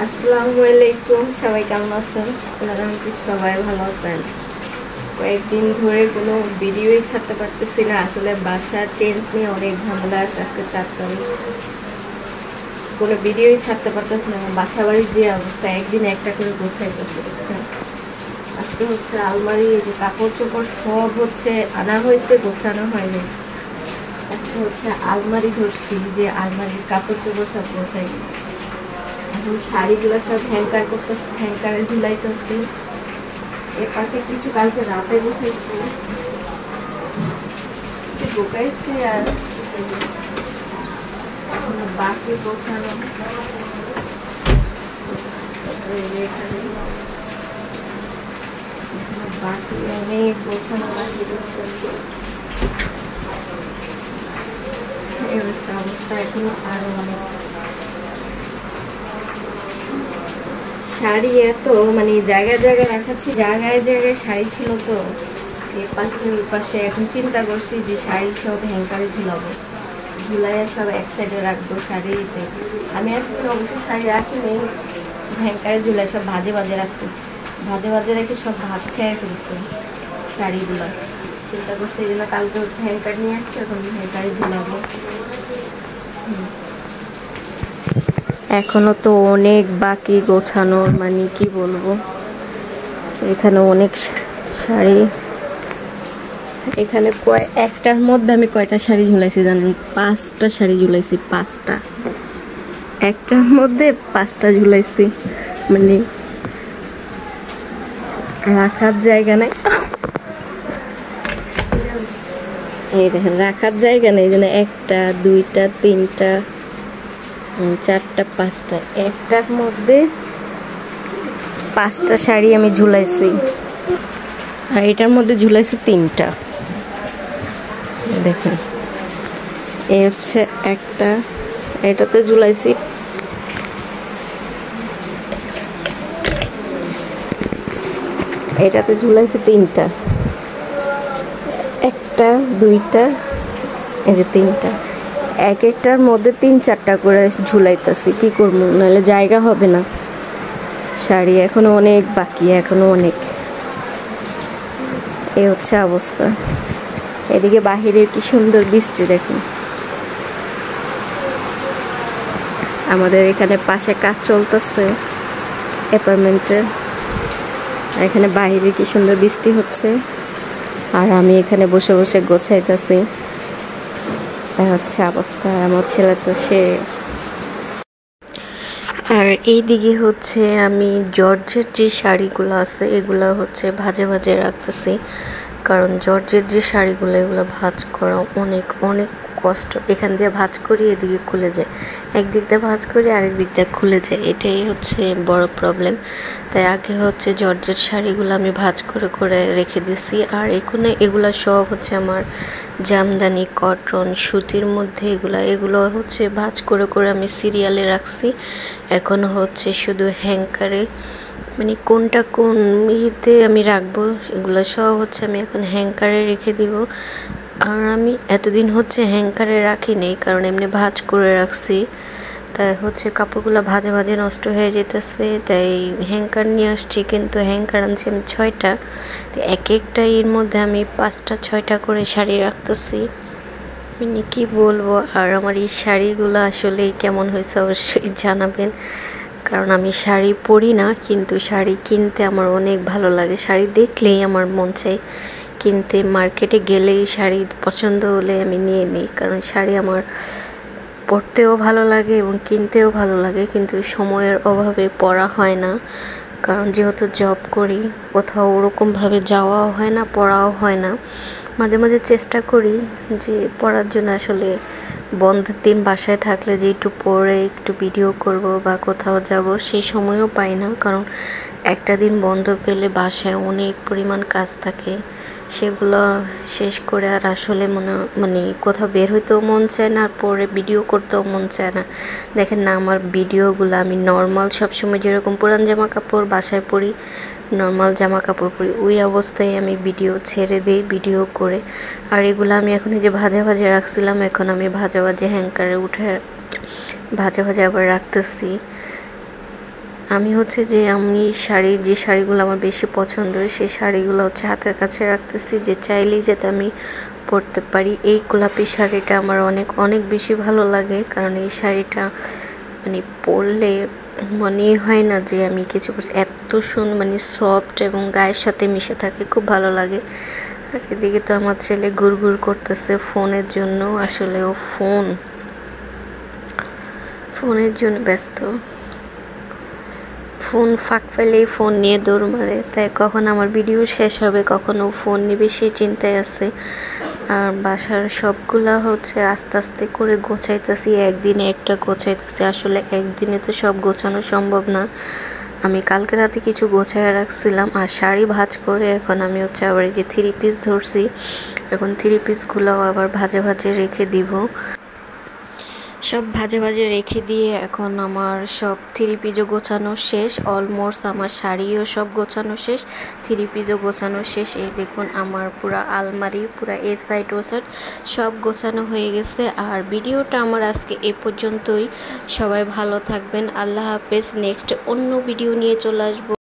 আসসালামু আলাইকুম, সবাই কেমন আছেন? সবাই ভালো আছেন। কয়েকদিন ধরে কোনো ভিডিওই ছাড়তে পারতেছি না, আসলে বাসা চেঞ্জ নিয়ে অনেক ঝামেলা আছে। আজকে 4 তারিখ, কোনো ভিডিওই ছাড়তে পারতেছি না। বাসা বাড়ির যে অবস্থা, একদিন একটা করে গোছাইতেছে বুঝছেন। আজকে হচ্ছে আলমারি, যে কাপড় চোপড় সব হচ্ছে আনা হয়েছে, গোছানো হয়নি। আজকে হচ্ছে আলমারি ধরছি, যে আলমারির কাপড় চোপড় সব গোছাই। এখন শাড়িগুলো সব হ্যাঙ্কার করতেছে, হ্যাঙ্কারে ঝুলাইতেছে। এর পাশে কিছু কালকে রাতে বসেছি, ঢুকাইছি। আর এখন বাকি গোছানো, এখানে বাকি অনেক গোছানো বাকি বসতেছে। এই অবস্থা এখনো আরো অনেক শাড়ি, এত মানে জায়গায় জায়গায় রাখাচ্ছি, জায়গায় জায়গায় শাড়ি ছিল তো এর পাশে ওই পাশে। এখন চিন্তা করছি যে শাড়ি সব হ্যাঙ্কারে ঝুলাবো, ঝুলাইয়া সব এক সাইডে রাখবো শাড়িতে। আমি এখন অবশ্য শাড়ি রাখিনি, হ্যাঙ্কারে ঝুলাই সব ভাজে ভাজে রাখছি। ভাজে ভাজে রেখে সব ভাজ খেয়ে ফেলছি শাড়িগুলো। চিন্তা করছি এই জন্য কালকে হচ্ছে হ্যাঙ্কার নিয়ে আসছি, এখন হ্যাঙ্কারে ঝুলাবো। এখনো তো অনেক বাকি গোছানোর, মানে কি বলবো। এখানে অনেক শাড়ি, এখানে একটার মধ্যে আমি কয়টা শাড়ি ঝুলাইছি জানেন? 5টা শাড়ি ঝুলাইছি, 5টা। একটার মধ্যে 5টা ঝুলাইছি, মানে রাখার জায়গা নাই। এই দেখেন, রাখার জায়গা নেই, যেন 1টা 2টা 3টা 4টা 5টা, একটার মধ্যে 5টা শাড়ি আমি ঝুলাইছি। আর এটার মধ্যে ঝুলাইছি 3টা। দেখেন, এই হচ্ছে একটা, এটাতে ঝুলাইছি, এটাতে ঝুলাইছি 3টা, 1টা 2টা, এই যে 3টা। এক একটার মধ্যে 3-4টা করে ঝুলাইতেছি, কি করবো, নাহলে জায়গা হবে না। শাড়ি এখনো অনেক বাকি, এখনো অনেক। এই হচ্ছে অবস্থা। এদিকে বাহিরের কি সুন্দর বৃষ্টি দেখুন। আমাদের এখানে পাশে কাজ চলতেছে অ্যাপার্টমেন্টে, এখানে বাইরে কি সুন্দর বৃষ্টি হচ্ছে, আর আমি এখানে বসে বসে গোছাইতেছি। হচ্ছে অবস্থা। আমার ছেলে তো সে, আর এইদিকে হচ্ছে আমি জর্জের যে শাড়িগুলো আছে এগুলো হচ্ছে ভাজে ভাজে রাখতেছি, কারণ জর্জের যে শাড়িগুলো এগুলো ভাজ করা অনেক অনেক কষ্ট। এখান দিয়ে ভাজ করি, এদিকে খুলে যায়, একদিক দিয়ে ভাজ করি আরেক দিক দিয়ে খুলে যায়, এটাই হচ্ছে বড় প্রবলেম। তাই আগে হচ্ছে জর্জের শাড়িগুলো আমি ভাজ করে করে রেখে দিছি। আর এখানে এগুলো সব হচ্ছে আমার জামদানি, কটন, সুতির মধ্যে এগুলো হচ্ছে ভাজ করে করে আমি সিরিয়ালে রাখছি। এখন হচ্ছে শুধু হ্যাঙ্কারে, মানে কোনটা কোন ইতে আমি রাখবো এগুলো সব হচ্ছে আমি এখন হ্যাঙ্কারে রেখে দিব। আর আমি এতদিন হচ্ছে হ্যাঙ্কারে রাখি নেই, কারণ এমনি ভাঁজ করে রাখছি, তাই হচ্ছে কাপড়গুলো ভাজে ভাজে নষ্ট হয়ে যেতেছে, তাই হ্যাঙ্কার নিয়ে আসছি। কিন্তু হ্যাঙ্কার আনছি আমি 6টা, তো এক একটা এর মধ্যে আমি 5টা 6টা করে শাড়ি রাখতেছি, মানে কি বলবো। আর আমার এই শাড়িগুলো আসলে কেমন হয়েছে অবশ্যই জানাবেন, কারণ আমি শাড়ি পরি না, কিন্তু শাড়ি কিনতে আমার অনেক ভালো লাগে। শাড়ি দেখলেই আমার মন চাই কিনতে, মার্কেটে গেলেই শাড়ি পছন্দ হলে আমি নিয়ে নিই, কারণ শাড়ি আমার পরতেও ভালো লাগে এবং কিনতেও ভালো লাগে, কিন্তু সময়ের অভাবে পরা হয় না। কারণ যেহেতু জব করি, কোথাও ওরকমভাবে যাওয়াও হয় না, পড়াও হয় না। মাঝে মাঝে চেষ্টা করি যে পড়ার জন্য, আসলে বন্ধের দিন বাসায় থাকলে যে একটু পড়ে একটু ভিডিও করব বা কোথাও যাব, সেই সময়ও পাই না। কারণ একটা দিন বন্ধ পেলে বাসায় অনেক পরিমাণ কাজ থাকে, সেগুলো শেষ করে আর আসলে মানে কোথাও বের হইতেও মন চায় না, আর পরে ভিডিও করতেও মন চায় না। দেখেন না, আমার ভিডিওগুলো আমি নর্মাল সবসময় যেরকম পুরান জামা কাপড় বাসায় পরি, নর্মাল জামা কাপড় পরি, ওই অবস্থায় আমি ভিডিও ছেড়ে দিই ভিডিও করে। আর এগুলো আমি এখন যে ভাজা ভাজা রাখছিলাম, এখন আমি ভাজা ভাজা হ্যাঙ্কারে উঠে ভাজা ভাজা আবার রাখতেছি। আমি হচ্ছে যে যে শাড়িগুলো আমার বেশি পছন্দ সেই শাড়িগুলো হচ্ছে হাতের কাছে রাখতেছি, যে চাইলেই যাতে আমি পরতে পারি। এই গোলাপি শাড়িটা আমার অনেক অনেক বেশি ভালো লাগে, কারণ এই শাড়িটা মানে পরলে মনে হয় না যে আমি কিছু করছি, এত মানে সফট এবং গায়ের সাথে মিশে থাকে, খুব ভালো লাগে। আর এদিকে তো আমার ছেলে গুড়গুড় করতেছে ফোনের জন্য, আসলে ও ফোনের জন্য ব্যস্ত। ফোন ফাঁক পেলেই ফোন নিয়ে দৌড় মারে, তাই কখন আমার ভিডিও শেষ হবে কখন ও ফোন নিবে সেই চিন্তায় আছে। আর বাসার সবগুলা হচ্ছে আস্তে আস্তে করে গোছাইতেছি, একদিনে একটা গোছাইতেছি, আসলে একদিনে তো সব গোছানো সম্ভব না। আমি কালকে রাতে কিছু গোছায় রাখছিলাম, আর শাড়ি ভাঁজ করে এখন আমি হচ্ছে আবার এই যে 3 পিস ধরছি, এখন 3 পিসগুলোও আবার ভাজে ভাজে রেখে দিব। সব ভাজে ভাজে রেখে দিয়ে এখন আমার সব 3 পিসও গোছানো শেষ, অলমোস্ট আমার শাড়িও সব গোছানো শেষ, 3 পিসও গোছানো শেষ। এই দেখুন আমার পুরো আলমারি পুরো এ সাইড ও সাইড সব গোছানো হয়ে গেছে। আর ভিডিওটা আমার আজকে এ পর্যন্তই। সবাই ভালো থাকবেন, আল্লাহ হাফেজ। নেক্সট অন্য ভিডিও নিয়ে চলে আসবো।